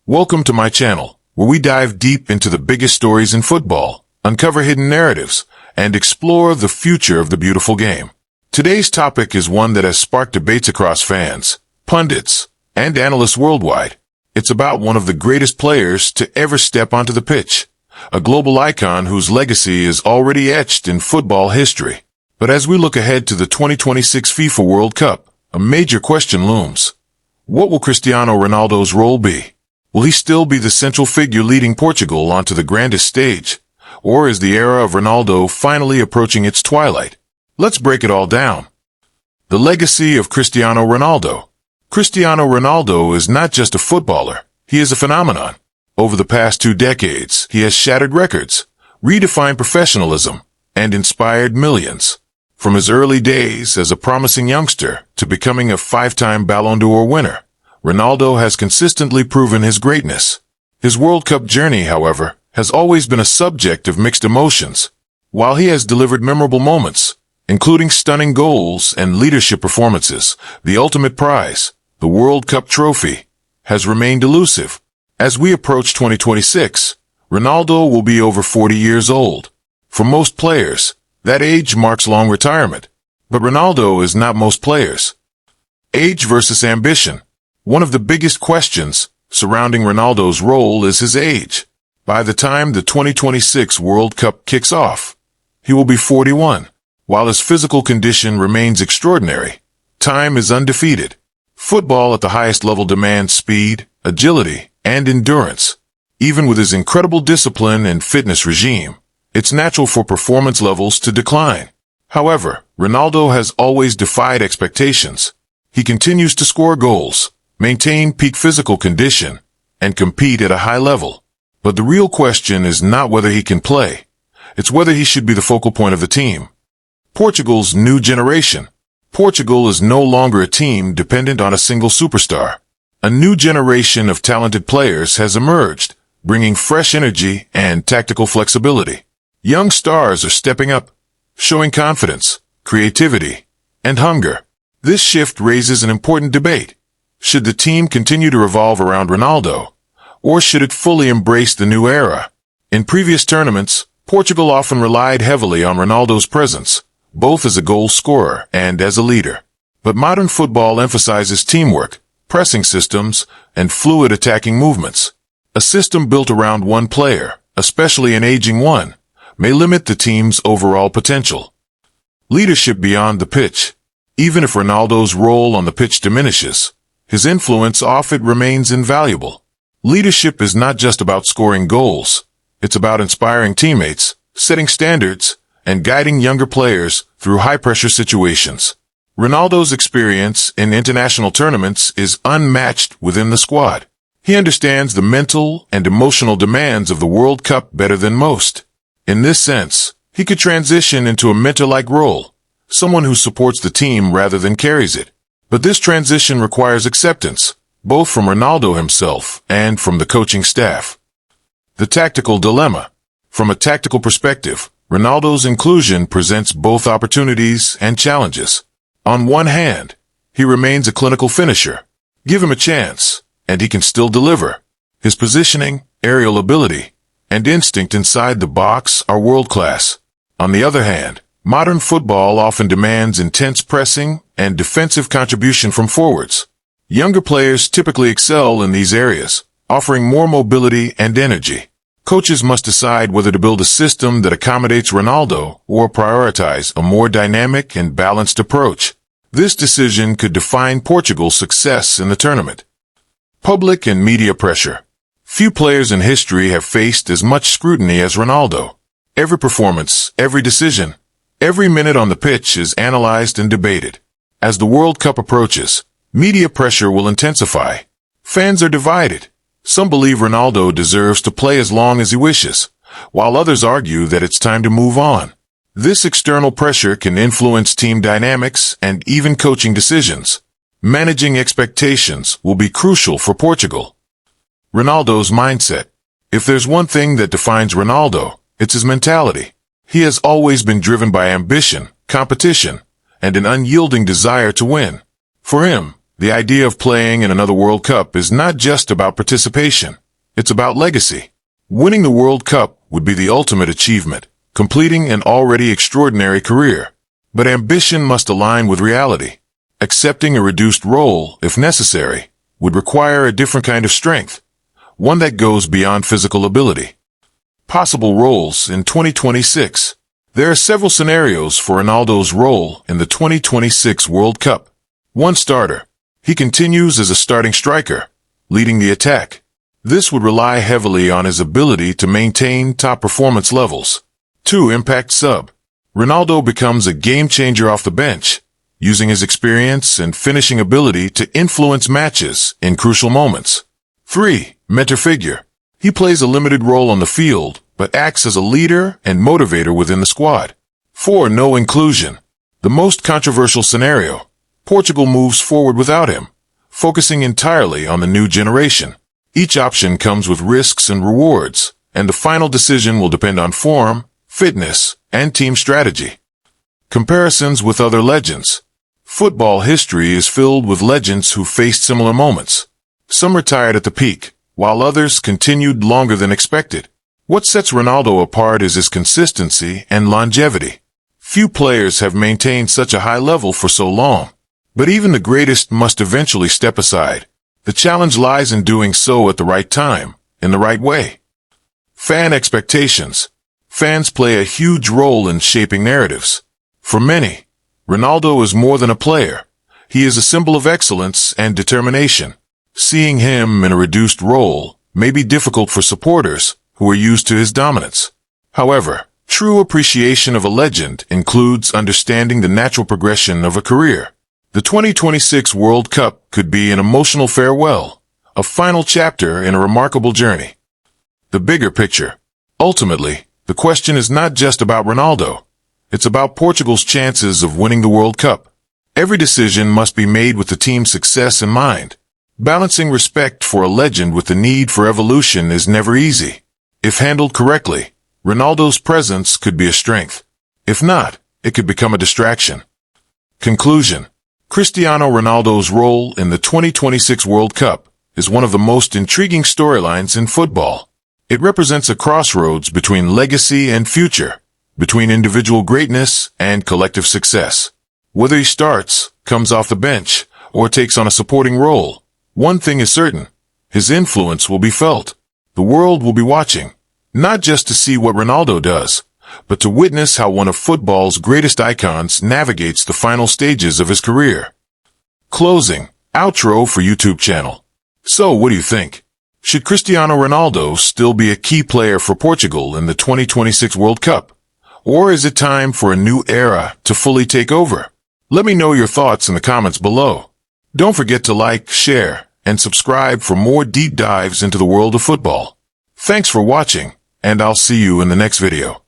Welcome to my channel, where we dive deep into the biggest stories in football, uncover hidden narratives, and explore the future of the beautiful game. Today's topic is one that has sparked debates across fans, pundits, and analysts worldwide. It's about one of the greatest players to ever step onto the pitch, a global icon whose legacy is already etched in football history. But as we look ahead to the 2026 FIFA World Cup, a major question looms. What will Cristiano Ronaldo's role be? Will he still be the central figure leading Portugal onto the grandest stage? Or is the era of Ronaldo finally approaching its twilight? Let's break it all down. The legacy of Cristiano Ronaldo. Cristiano Ronaldo is not just a footballer, he is a phenomenon. Over the past 2 decades, he has shattered records, redefined professionalism, and inspired millions. From his early days as a promising youngster to becoming a 5-time Ballon d'Or winner, Ronaldo has consistently proven his greatness. His World Cup journey, however, has always been a subject of mixed emotions. While he has delivered memorable moments, including stunning goals and leadership performances, the ultimate prize, the World Cup trophy, has remained elusive. As we approach 2026, Ronaldo will be over 40 years old. For most players, that age marks long retirement. But Ronaldo is not most players. Age versus ambition. One of the biggest questions surrounding Ronaldo's role is his age. By the time the 2026 World Cup kicks off, he will be 41. While his physical condition remains extraordinary, time is undefeated. Football at the highest level demands speed, agility, and endurance. Even with his incredible discipline and fitness regime, it's natural for performance levels to decline. However, Ronaldo has always defied expectations. He continues to score goals, maintain peak physical condition, and compete at a high level. But the real question is not whether he can play. It's whether he should be the focal point of the team. Portugal's new generation. Portugal is no longer a team dependent on a single superstar. A new generation of talented players has emerged, bringing fresh energy and tactical flexibility. Young stars are stepping up, showing confidence, creativity, and hunger. This shift raises an important debate. Should the team continue to revolve around Ronaldo, or should it fully embrace the new era? In previous tournaments, Portugal often relied heavily on Ronaldo's presence, both as a goal scorer and as a leader. But modern football emphasizes teamwork, pressing systems, and fluid attacking movements. A system built around one player, especially an aging one, may limit the team's overall potential. Leadership beyond the pitch. Even if Ronaldo's role on the pitch diminishes, his influence off it remains invaluable. Leadership is not just about scoring goals. It's about inspiring teammates, setting standards, and guiding younger players through high-pressure situations. Ronaldo's experience in international tournaments is unmatched within the squad. He understands the mental and emotional demands of the World Cup better than most. In this sense, he could transition into a mentor-like role, someone who supports the team rather than carries it. But this transition requires acceptance, both from Ronaldo himself and from the coaching staff. The tactical dilemma. From a tactical perspective, Ronaldo's inclusion presents both opportunities and challenges. On one hand, he remains a clinical finisher. Give him a chance, and he can still deliver. His positioning, aerial ability, and instinct inside the box are world-class. On the other hand, modern football often demands intense pressing and defensive contribution from forwards. Younger players typically excel in these areas, offering more mobility and energy. Coaches must decide whether to build a system that accommodates Ronaldo or prioritize a more dynamic and balanced approach. This decision could define Portugal's success in the tournament. Public and media pressure. Few players in history have faced as much scrutiny as Ronaldo. Every performance, every decision, every minute on the pitch is analyzed and debated. As the World Cup approaches, media pressure will intensify. Fans are divided. Some believe Ronaldo deserves to play as long as he wishes, while others argue that it's time to move on. This external pressure can influence team dynamics and even coaching decisions. Managing expectations will be crucial for Portugal. Ronaldo's mindset. If there's one thing that defines Ronaldo, it's his mentality. He has always been driven by ambition, competition, and an unyielding desire to win. For him, The idea of playing in another World Cup is not just about participation. It's about legacy. Winning the World Cup would be the ultimate achievement, completing an already extraordinary career. But ambition must align with reality. Accepting a reduced role, if necessary, would require a different kind of strength, one that goes beyond physical ability. Possible roles in 2026. There are several scenarios for Ronaldo's role in the 2026 World Cup. 1. Starter. He continues as a starting striker, leading the attack. This would rely heavily on his ability to maintain top performance levels. 2. Impact sub. Ronaldo becomes a game-changer off the bench, using his experience and finishing ability to influence matches in crucial moments. 3. Mentor figure. He plays a limited role on the field, but acts as a leader and motivator within the squad. 4. No inclusion. The most controversial scenario. Portugal moves forward without him, focusing entirely on the new generation. Each option comes with risks and rewards, and the final decision will depend on form, fitness, and team strategy. Comparisons with other legends. Football history is filled with legends who faced similar moments. Some retired at the peak, while others continued longer than expected. What sets Ronaldo apart is his consistency and longevity. Few players have maintained such a high level for so long. But even the greatest must eventually step aside. The challenge lies in doing so at the right time, in the right way. Fan expectations. Fans play a huge role in shaping narratives. For many, Ronaldo is more than a player. He is a symbol of excellence and determination. Seeing him in a reduced role may be difficult for supporters who are used to his dominance. However, true appreciation of a legend includes understanding the natural progression of a career. The 2026 World Cup could be an emotional farewell, a final chapter in a remarkable journey. The bigger picture. Ultimately, the question is not just about Ronaldo. It's about Portugal's chances of winning the World Cup. Every decision must be made with the team's success in mind. Balancing respect for a legend with the need for evolution is never easy. If handled correctly, Ronaldo's presence could be a strength. If not, it could become a distraction. Conclusion. Cristiano Ronaldo's role in the 2026 World Cup is one of the most intriguing storylines in football. It represents a crossroads between legacy and future, between individual greatness and collective success. Whether he starts, comes off the bench, or takes on a supporting role, one thing is certain: his influence will be felt. The world will be watching, not just to see what Ronaldo does, but to witness how one of football's greatest icons navigates the final stages of his career. Closing. Outro for YouTube channel. So, what do you think? Should Cristiano Ronaldo still be a key player for Portugal in the 2026 World Cup? Or is it time for a new era to fully take over? Let me know your thoughts in the comments below. Don't forget to like, share, and subscribe for more deep dives into the world of football. Thanks for watching, and I'll see you in the next video.